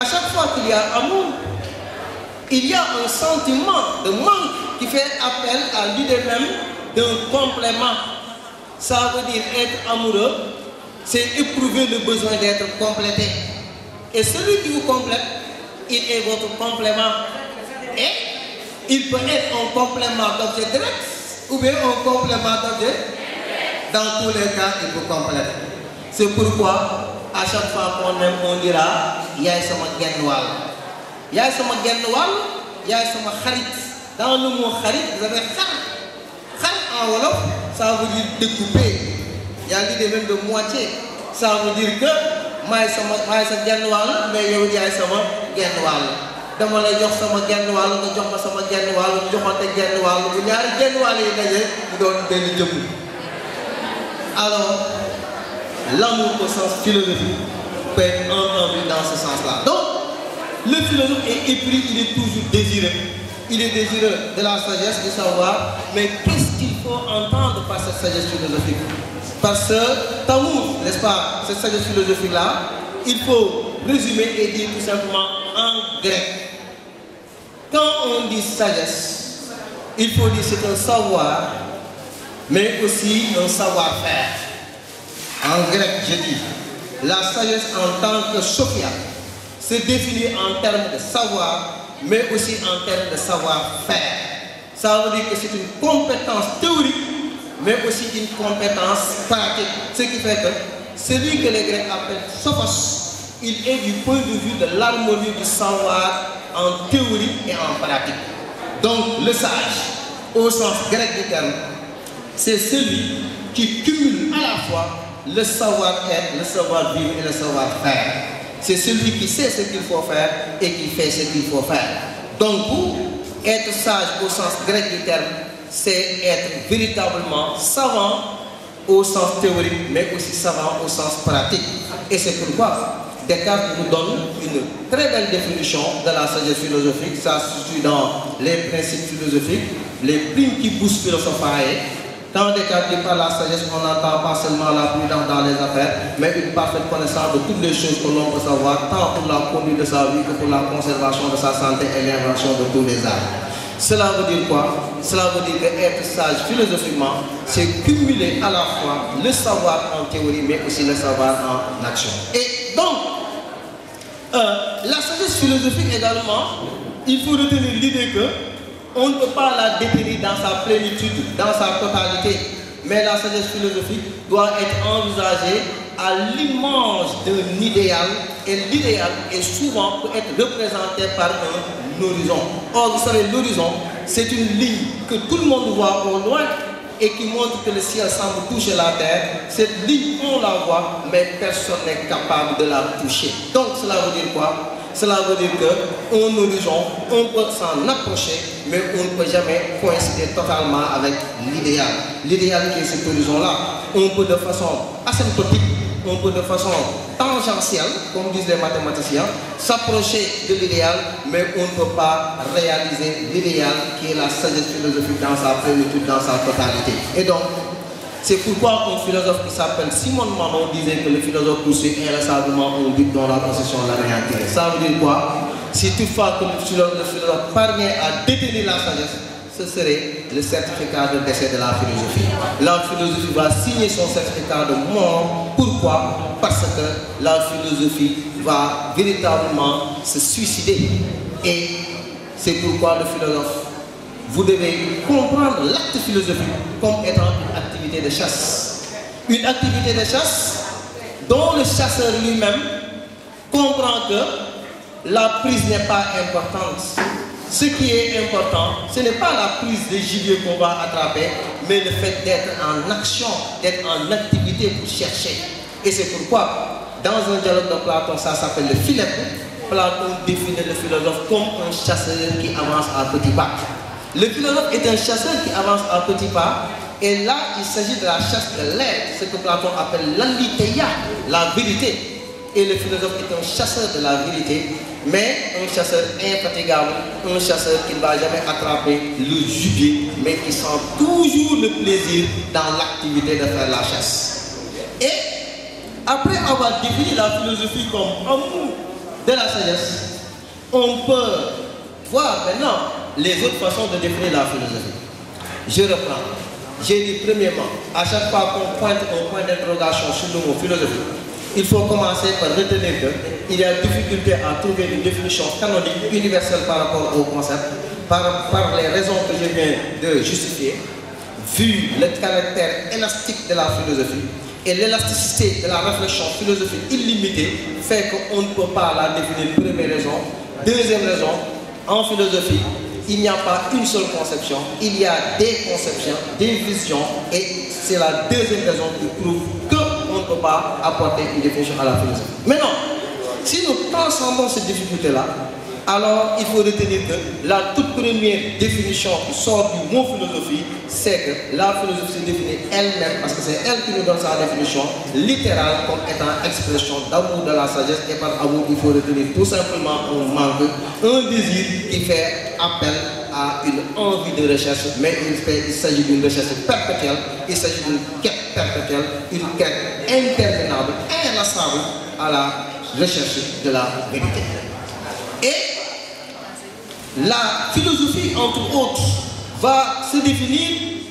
À chaque fois qu'il y a amour, il y a un sentiment de manque qui fait appel à l'idée même d'un complément. Ça veut dire être amoureux, c'est éprouver le besoin d'être complété. Et celui qui vous complète, il est votre complément. Et il peut être un complément d'objet direct ou bien un complément d'objet. Dans tous les cas, il vous complète. C'est pourquoi, à chaque fois qu'on aime, on dira yaay sama genn wàll. Yaay sama genn wàll, yaay sama xarit. Dans le mot xarit, vous avez xar. Xar en wolof, ça veut dire découper. Il y a l'idée même de moitié. Ça veut dire que maay sa genn wàll, mais yow yaay sama genn wàll. Dama lay jox sama genn wàll, nga jox ma sama genn wàll, ñu joxante genn wàll, bu ñaari genn wàll yi daje, ñu doon benn jëmm. Alors, l'amour au sens philosophique peut être entendu dans ce sens-là. Donc, le philosophe est épris, il est toujours désireux. Il est désireux de la sagesse, du savoir, mais qu'est-ce qu'il faut entendre par cette sagesse philosophique? Parce que Tamour, n'est-ce pas, cette sagesse philosophique-là, il faut résumer et dire tout simplement en grec. Quand on dit sagesse, il faut dire c'est un savoir, mais aussi un savoir-faire. En grec, je dis, la sagesse en tant que sophia se définit en termes de savoir, mais aussi en termes de savoir-faire. Ça veut dire que c'est une compétence théorique, mais aussi une compétence pratique. Ce qui fait que celui que les Grecs appellent sophos, il est du point de vue de l'harmonie du savoir en théorie et en pratique. Donc le sage, au sens grec du terme, c'est celui qui cumule à la fois le savoir-être, le savoir-vivre et le savoir-faire. C'est celui qui sait ce qu'il faut faire et qui fait ce qu'il faut faire. Donc, pour être sage au sens grec du terme, c'est être véritablement savant au sens théorique, mais aussi savant au sens pratique. Et c'est pourquoi Descartes nous donne une très belle définition de la sagesse philosophique. Ça se situe dans les principes philosophiques, les principes philosophiae. Quand Descartes dit par la sagesse, on n'entend pas seulement la prudence dans les affaires, mais une parfaite connaissance de toutes les choses que l'on peut savoir, tant pour la conduite de sa vie que pour la conservation de sa santé et l'invention de tous les arts. Cela veut dire quoi? Cela veut dire qu'être sage philosophiquement, c'est cumuler à la fois le savoir en théorie, mais aussi le savoir en action. Et donc, la sagesse philosophique également, il faut retenir l'idée que on ne peut pas la définir dans sa plénitude, dans sa totalité, mais la sagesse philosophique doit être envisagée à l'image d'un idéal, et l'idéal est souvent peut être représenté par un horizon. Or, vous savez, l'horizon, c'est une ligne que tout le monde voit au loin et qui montre que le ciel semble toucher la terre. Cette ligne, on la voit, mais personne n'est capable de la toucher. Donc, cela veut dire quoi? Cela veut dire qu'un horizon, on peut s'en approcher, mais on ne peut jamais coïncider totalement avec l'idéal. L'idéal qui est cet horizon-là, on peut de façon asymptotique, on peut de façon tangentielle, comme disent les mathématiciens, s'approcher de l'idéal, mais on ne peut pas réaliser l'idéal qui est la sagesse philosophique dans sa plénitude, dans sa totalité. Et donc, c'est pourquoi un philosophe qui s'appelle Simon Manon disait que le philosophe poursuit inlassablement un but dont la possession l'a réattiré. Ça veut dire quoi? Si toutefois que le philosophe parvient à détenir la sagesse, ce serait le certificat de décès de la philosophie. La philosophie va signer son certificat de mort. Pourquoi? Parce que la philosophie va véritablement se suicider. Et c'est pourquoi le philosophe, vous devez comprendre l'acte philosophique comme étant une activité de chasse. Une activité de chasse dont le chasseur lui-même comprend que la prise n'est pas importante. Ce qui est important, ce n'est pas la prise de gibier qu'on va attraper, mais le fait d'être en action, d'être en activité pour chercher. Et c'est pourquoi, dans un dialogue de Platon, ça s'appelle le Philèpe. Platon définit le philosophe comme un chasseur qui avance à petits pas. Le philosophe est un chasseur qui avance à petits pas, et là, il s'agit de la chasse de l'être, ce que Platon appelle l'aliteia, la vérité. Et le philosophe est un chasseur de la vérité, mais un chasseur infatigable, un chasseur qui ne va jamais attraper le gibier, mais qui sent toujours le plaisir dans l'activité de faire la chasse. Et après avoir défini la philosophie comme amour, de la sagesse, on peut voir maintenant les autres façons de définir la philosophie. Je reprends. J'ai dit premièrement, à chaque fois qu'on pointe un point d'interrogation sur le mot philosophie, il faut commencer par retenir qu'il y a difficulté à trouver une définition canonique universelle par rapport au concept, par les raisons que je viens de justifier, vu le caractère élastique de la philosophie et l'élasticité de la réflexion philosophique illimitée, fait qu'on ne peut pas la définir. Première raison. Deuxième raison, en philosophie, il n'y a pas une seule conception, il y a des conceptions, des visions, et c'est la deuxième raison qui prouve qu'on ne peut pas apporter une définition à la philosophie. Maintenant, si nous transcendons cette difficulté-là, alors il faut retenir que la toute première définition qui sort du mot philosophie, c'est que la philosophie se définit elle-même, parce que c'est elle qui nous donne sa définition littérale comme étant expression d'amour de la sagesse, et par amour il faut retenir tout simplement un manque, un désir qui fait appel à une envie de recherche, mais il s'agit d'une recherche perpétuelle, il s'agit d'une quête perpétuelle, une quête interminable, inlassable à la recherche de la vérité. Et la philosophie, entre autres, va se définir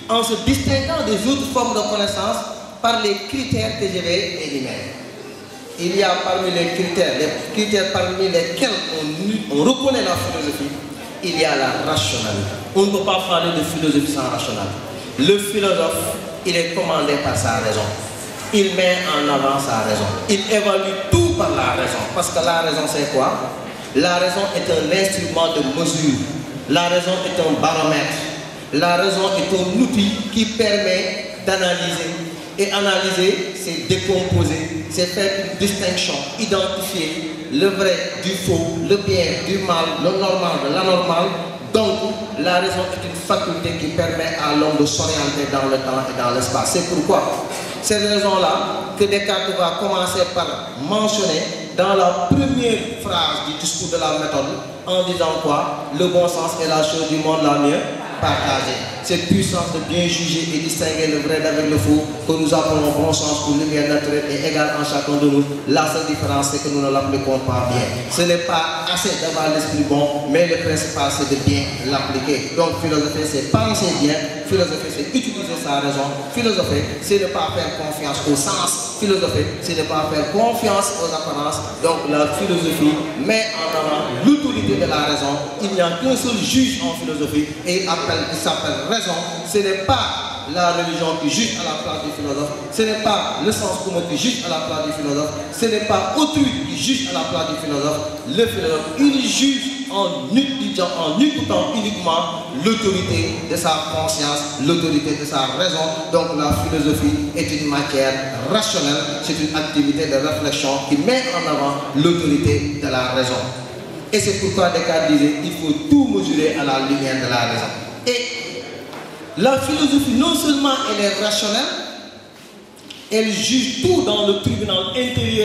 en se distinguant des autres formes de connaissance par les critères que je vais énumérer. Il y a parmi les critères parmi lesquels on reconnaît la philosophie, il y a la rationalité. On ne peut pas parler de philosophie sans rationalité. Le philosophe, il est commandé par sa raison. Il met en avant sa raison. Il évalue tout par la raison. Parce que la raison, c'est quoi? La raison est un instrument de mesure. La raison est un baromètre. La raison est un outil qui permet d'analyser. Et analyser, c'est décomposer, c'est faire une distinction, identifier le vrai du faux, le bien du mal, le normal de l'anormal. Donc, la raison est une faculté qui permet à l'homme de s'orienter dans le temps et dans l'espace. C'est pourquoi cette raison-là que Descartes va commencer par mentionner dans la première phrase du discours de la méthode, en disant quoi? Le bon sens est la chose du monde la mieux partagée. Cette puissance de bien juger et distinguer le vrai d'avec le faux, que nous appelons bon sens ou lumière naturelle, est égale en chacun de nous. La seule différence, c'est que nous ne l'appliquons pas bien. Ce n'est pas assez d'avoir l'esprit bon, mais le principal, c'est de bien l'appliquer. Donc, philosopher, c'est penser bien. Philosopher, c'est utiliser sa raison. Philosopher, c'est ne pas faire confiance au sens. Philosopher, c'est ne pas faire confiance aux apparences. Donc, la philosophie met en avant l'autorité de la raison. Il n'y a qu'un seul juge en philosophie et il s'appelle raison. Ce n'est pas la religion qui juge à la place du philosophe, ce n'est pas le sens commun qui juge à la place du philosophe, ce n'est pas autrui qui juge à la place du philosophe. Le philosophe, il juge en écoutant uniquement l'autorité de sa conscience, l'autorité de sa raison. Donc la philosophie est une matière rationnelle, c'est une activité de réflexion qui met en avant l'autorité de la raison. Et c'est pourquoi Descartes disait qu'il faut tout mesurer à la lumière de la raison. Et la philosophie, non seulement elle est rationnelle, elle juge tout dans le tribunal intérieur.